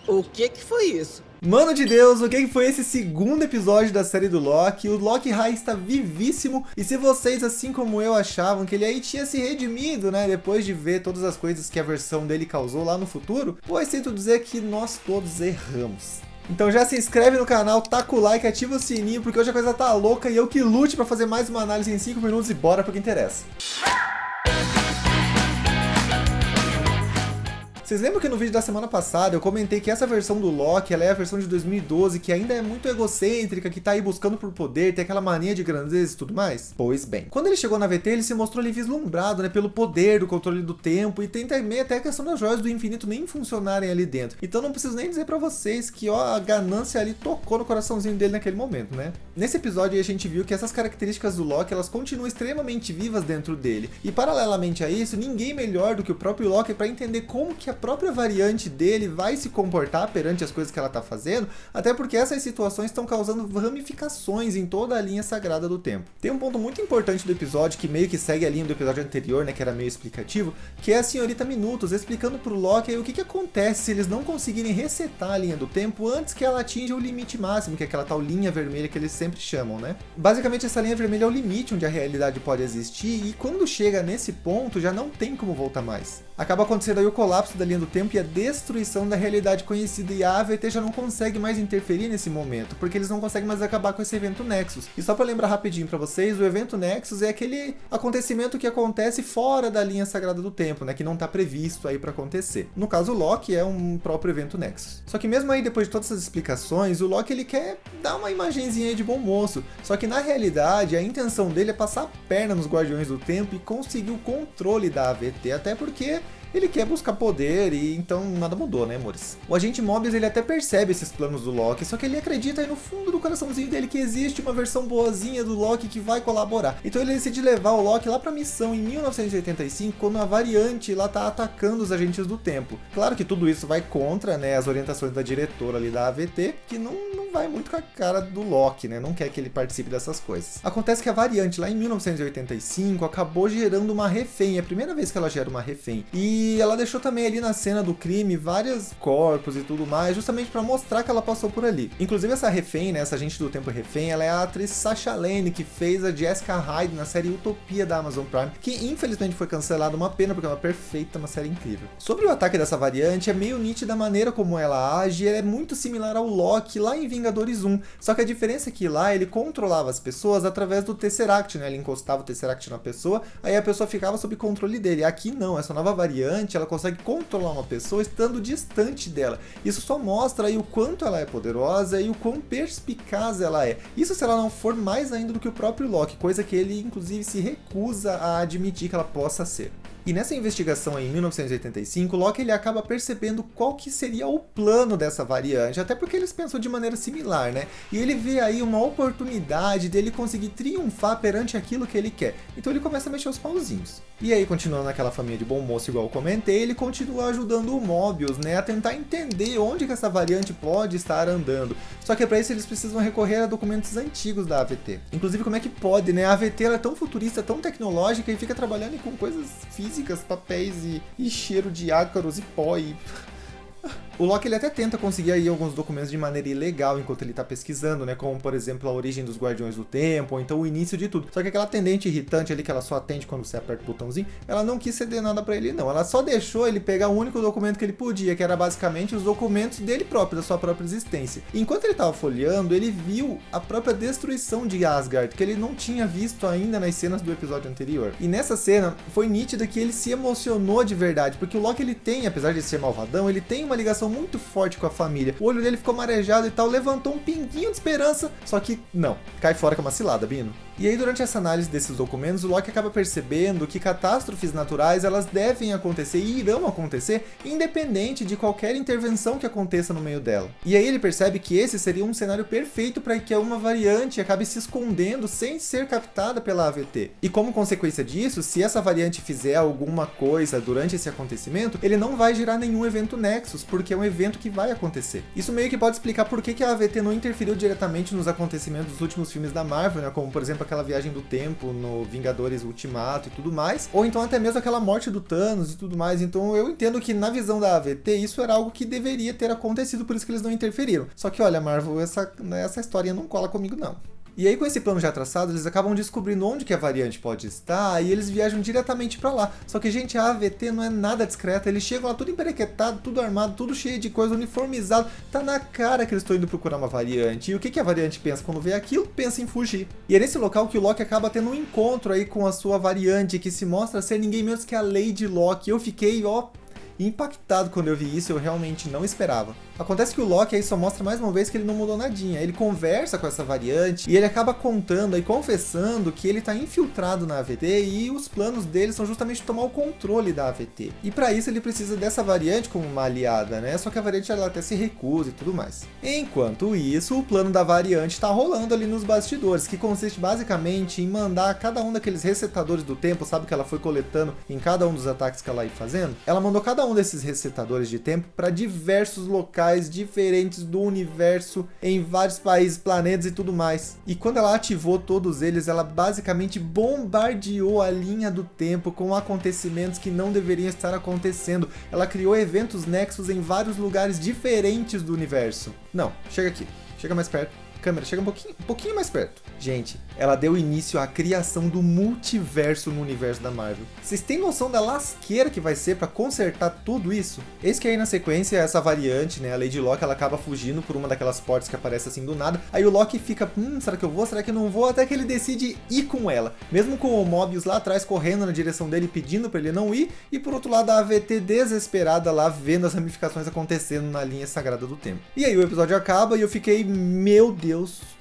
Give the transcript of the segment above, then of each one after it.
O que foi isso? Mano de Deus, o que foi esse segundo episódio da série do Loki? O Loki raiz está vivíssimo, e se vocês, assim como eu, achavam que ele aí tinha se redimido, né, depois de ver todas as coisas que a versão dele causou lá no futuro, pois sinto dizer que nós todos erramos. Então já se inscreve no canal, taca o like, ativa o sininho, porque hoje a coisa tá louca e eu que lute pra fazer mais uma análise em 5 minutos e bora pro que interessa. Vocês lembram que no vídeo da semana passada eu comentei que essa versão do Loki, ela é a versão de 2012, que ainda é muito egocêntrica, que tá aí buscando por poder, tem aquela mania de grandeza e tudo mais? Pois bem, quando ele chegou na VT, ele se mostrou ali vislumbrado, né, pelo poder do controle do tempo, e tem também até a questão das joias do infinito nem funcionarem ali dentro. Então não preciso nem dizer pra vocês que, ó, a ganância ali tocou no coraçãozinho dele naquele momento, né? Nesse episódio aí a gente viu que essas características do Loki, elas continuam extremamente vivas dentro dele. E paralelamente a isso, ninguém melhor do que o próprio Loki pra entender como que a própria variante dele vai se comportar perante as coisas que ela tá fazendo, até porque essas situações estão causando ramificações em toda a linha sagrada do tempo. Tem um ponto muito importante do episódio, que meio que segue a linha do episódio anterior, né, que era meio explicativo, que é a senhorita Minutos explicando pro Loki o que acontece se eles não conseguirem resetar a linha do tempo antes que ela atinja o limite máximo, que é aquela tal linha vermelha que eles sempre chamam, né? Basicamente essa linha vermelha é o limite onde a realidade pode existir, e quando chega nesse ponto já não tem como voltar mais. Acaba acontecendo aí o colapso da linha do tempo e a destruição da realidade conhecida, e a AVT já não consegue mais interferir nesse momento, porque eles não conseguem mais acabar com esse evento Nexus. E só pra lembrar rapidinho pra vocês, o evento Nexus é aquele acontecimento que acontece fora da linha sagrada do tempo, né, que não tá previsto aí pra acontecer. No caso, o Loki é um próprio evento Nexus. Só que mesmo aí, depois de todas essas explicações, o Loki ele quer dar uma imagenzinha aí de bom moço, só que na realidade a intenção dele é passar a perna nos Guardiões do Tempo e conseguir o controle da AVT, até porque ele quer buscar poder e então nada mudou, né, amores? O agente Mobius, ele até percebe esses planos do Loki, só que ele acredita aí no fundo do coraçãozinho dele que existe uma versão boazinha do Loki que vai colaborar. Então ele decide levar o Loki lá pra missão em 1985, quando a variante lá tá atacando os agentes do tempo. Claro que tudo isso vai contra, né, as orientações da diretora ali da AVT, que não vai muito com a cara do Loki, né, não quer que ele participe dessas coisas. Acontece que a variante lá em 1985 acabou gerando uma refém, é a primeira vez que ela gera uma refém. E ela deixou também ali na cena do crime vários corpos e tudo mais, justamente pra mostrar que ela passou por ali. Inclusive essa refém, né, essa agente do tempo refém, ela é a atriz Sasha Lane, que fez a Jessica Hyde na série Utopia da Amazon Prime, que infelizmente foi cancelada, uma pena porque é uma perfeita, uma série incrível. Sobre o ataque dessa variante, é meio nítida a maneira como ela age, ela é muito similar ao Loki lá em Vingadores 1, só que a diferença é que lá ele controlava as pessoas através do Tesseract, né, ele encostava o Tesseract na pessoa, aí a pessoa ficava sob controle dele. Aqui não, essa nova variante ela consegue controlar uma pessoa estando distante dela. Isso só mostra aí o quanto ela é poderosa e o quão perspicaz ela é. Isso se ela não for mais ainda do que o próprio Loki, coisa que ele inclusive se recusa a admitir que ela possa ser. E nessa investigação aí, em 1985, Loki ele acaba percebendo qual que seria o plano dessa variante, até porque eles pensam de maneira similar, né? E ele vê aí uma oportunidade dele conseguir triunfar perante aquilo que ele quer. Então ele começa a mexer os pauzinhos. E aí, continuando naquela família de bom moço, igual eu comentei, ele continua ajudando o Mobius, né, a tentar entender onde que essa variante pode estar andando. Só que para isso eles precisam recorrer a documentos antigos da AVT. Inclusive, como é que pode, né? A AVT ela é tão futurista, tão tecnológica e fica trabalhando com coisas físicas, papéis e cheiro de ácaros e pó e... O Loki ele até tenta conseguir aí alguns documentos de maneira ilegal enquanto ele tá pesquisando, né? Como, por exemplo, a origem dos Guardiões do Tempo, ou então o início de tudo. Só que aquela atendente irritante ali que ela só atende quando você aperta o botãozinho, ela não quis ceder nada pra ele, não. Ela só deixou ele pegar o único documento que ele podia, que era basicamente os documentos dele próprio, da sua própria existência. E enquanto ele tava folheando, ele viu a própria destruição de Asgard, que ele não tinha visto ainda nas cenas do episódio anterior. E nessa cena, foi nítido que ele se emocionou de verdade, porque o Loki ele tem, apesar de ser malvadão, ele tem uma ligação muito forte com a família. O olho dele ficou marejado e tal, levantou um pinguinho de esperança, só que não, cai fora com uma cilada, Bino. E aí, durante essa análise desses documentos, o Loki acaba percebendo que catástrofes naturais, elas devem acontecer e irão acontecer, independente de qualquer intervenção que aconteça no meio dela. E aí ele percebe que esse seria um cenário perfeito para que uma variante acabe se escondendo sem ser captada pela AVT. E como consequência disso, se essa variante fizer alguma coisa durante esse acontecimento, ele não vai gerar nenhum evento Nexus, porque é um evento que vai acontecer. Isso meio que pode explicar por que a AVT não interferiu diretamente nos acontecimentos dos últimos filmes da Marvel, né? Como, por exemplo, aquela viagem do tempo no Vingadores Ultimato e tudo mais, ou então até mesmo aquela morte do Thanos e tudo mais. Então eu entendo que na visão da AVT isso era algo que deveria ter acontecido, por isso que eles não interferiram. Só que olha, Marvel, essa história não cola comigo não. E aí, com esse plano já traçado, eles acabam descobrindo onde que a variante pode estar e eles viajam diretamente pra lá. Só que, gente, a AVT não é nada discreta. Eles chegam lá tudo emperequetado, tudo armado, tudo cheio de coisa, uniformizado. Tá na cara que eles estão indo procurar uma variante. E o que que a variante pensa quando vê aquilo? Pensa em fugir. E é nesse local que o Loki acaba tendo um encontro aí com a sua variante, que se mostra ser ninguém menos que a Lady Locke. Eu fiquei, impactado quando eu vi isso, eu realmente não esperava. Acontece que o Loki aí só mostra mais uma vez que ele não mudou nadinha. Ele conversa com essa variante e ele acaba contando e confessando que ele tá infiltrado na AVT e os planos dele são justamente tomar o controle da AVT. E para isso ele precisa dessa variante como uma aliada, né? Só que a variante ela até se recusa e tudo mais. Enquanto isso, o plano da variante tá rolando ali nos bastidores, que consiste basicamente em mandar cada um daqueles resetadores do tempo, sabe, que ela foi coletando em cada um dos ataques que ela ia fazendo? Ela mandou cada um desses resetadores de tempo para diversos locais diferentes do universo, em vários países, planetas e tudo mais. E quando ela ativou todos eles, ela basicamente bombardeou a linha do tempo com acontecimentos que não deveriam estar acontecendo. Ela criou eventos nexos em vários lugares diferentes do universo. Não, chega aqui, chega mais perto. Câmera, chega um pouquinho mais perto. Gente, ela deu início à criação do multiverso no universo da Marvel. Vocês têm noção da lasqueira que vai ser pra consertar tudo isso? Eis que aí na sequência, essa variante, né, a Lady Locke, ela acaba fugindo por uma daquelas portas que aparece assim do nada. Aí o Loki fica, será que eu vou? Será que eu não vou? Até que ele decide ir com ela. Mesmo com o Mobius lá atrás correndo na direção dele, pedindo pra ele não ir. E por outro lado, a AVT desesperada lá, vendo as ramificações acontecendo na linha sagrada do tempo. E aí o episódio acaba e eu fiquei, meu Deus,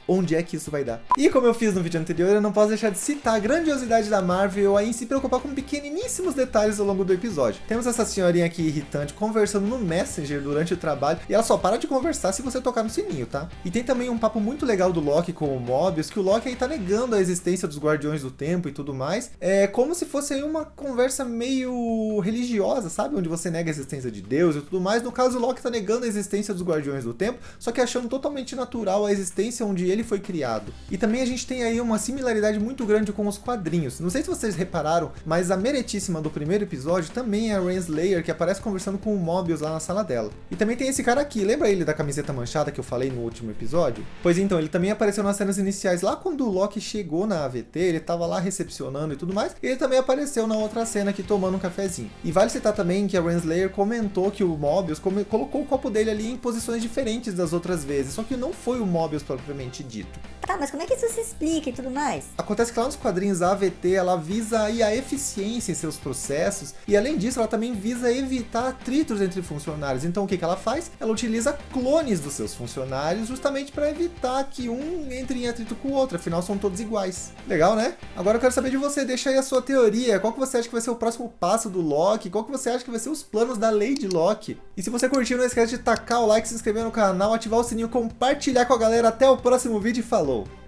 onde é que isso vai dar? E como eu fiz no vídeo anterior, eu não posso deixar de citar a grandiosidade da Marvel aí em se preocupar com pequeniníssimos detalhes ao longo do episódio. Temos essa senhorinha aqui irritante conversando no Messenger durante o trabalho e ela só para de conversar se você tocar no sininho, tá? E tem também um papo muito legal do Loki com o Mobius, que o Loki aí tá negando a existência dos Guardiões do Tempo e tudo mais. É como se fosse aí uma conversa meio religiosa, sabe? Onde você nega a existência de Deus e tudo mais. No caso, o Loki tá negando a existência dos Guardiões do Tempo, só que achando totalmente natural a existência onde ele foi criado. E também a gente tem aí uma similaridade muito grande com os quadrinhos. Não sei se vocês repararam, mas a meretíssima do primeiro episódio também é a Renslayer, que aparece conversando com o Mobius lá na sala dela. E também tem esse cara aqui, lembra ele da camiseta manchada que eu falei no último episódio? Pois então, ele também apareceu nas cenas iniciais, lá quando o Loki chegou na AVT, ele tava lá recepcionando e tudo mais, e ele também apareceu na outra cena aqui tomando um cafezinho. E vale citar também que a Renslayer comentou que o Mobius colocou o copo dele ali em posições diferentes das outras vezes, só que não foi o Mobius propriamente dito. Tá, mas como é que isso se explica e tudo mais? Acontece que lá nos quadrinhos a AVT, ela visa aí a eficiência em seus processos e além disso ela também visa evitar atritos entre funcionários. Então o que ela faz? Ela utiliza clones dos seus funcionários justamente para evitar que um entre em atrito com o outro, afinal são todos iguais. Legal, né? Agora eu quero saber de você, deixa aí a sua teoria, qual que você acha que vai ser o próximo passo do Loki, qual que você acha que vai ser os planos da Lady Locke? E se você curtiu, não esquece de tacar o like, se inscrever no canal, ativar o sininho, compartilhar com a galera. Até o próximo vídeo e falou!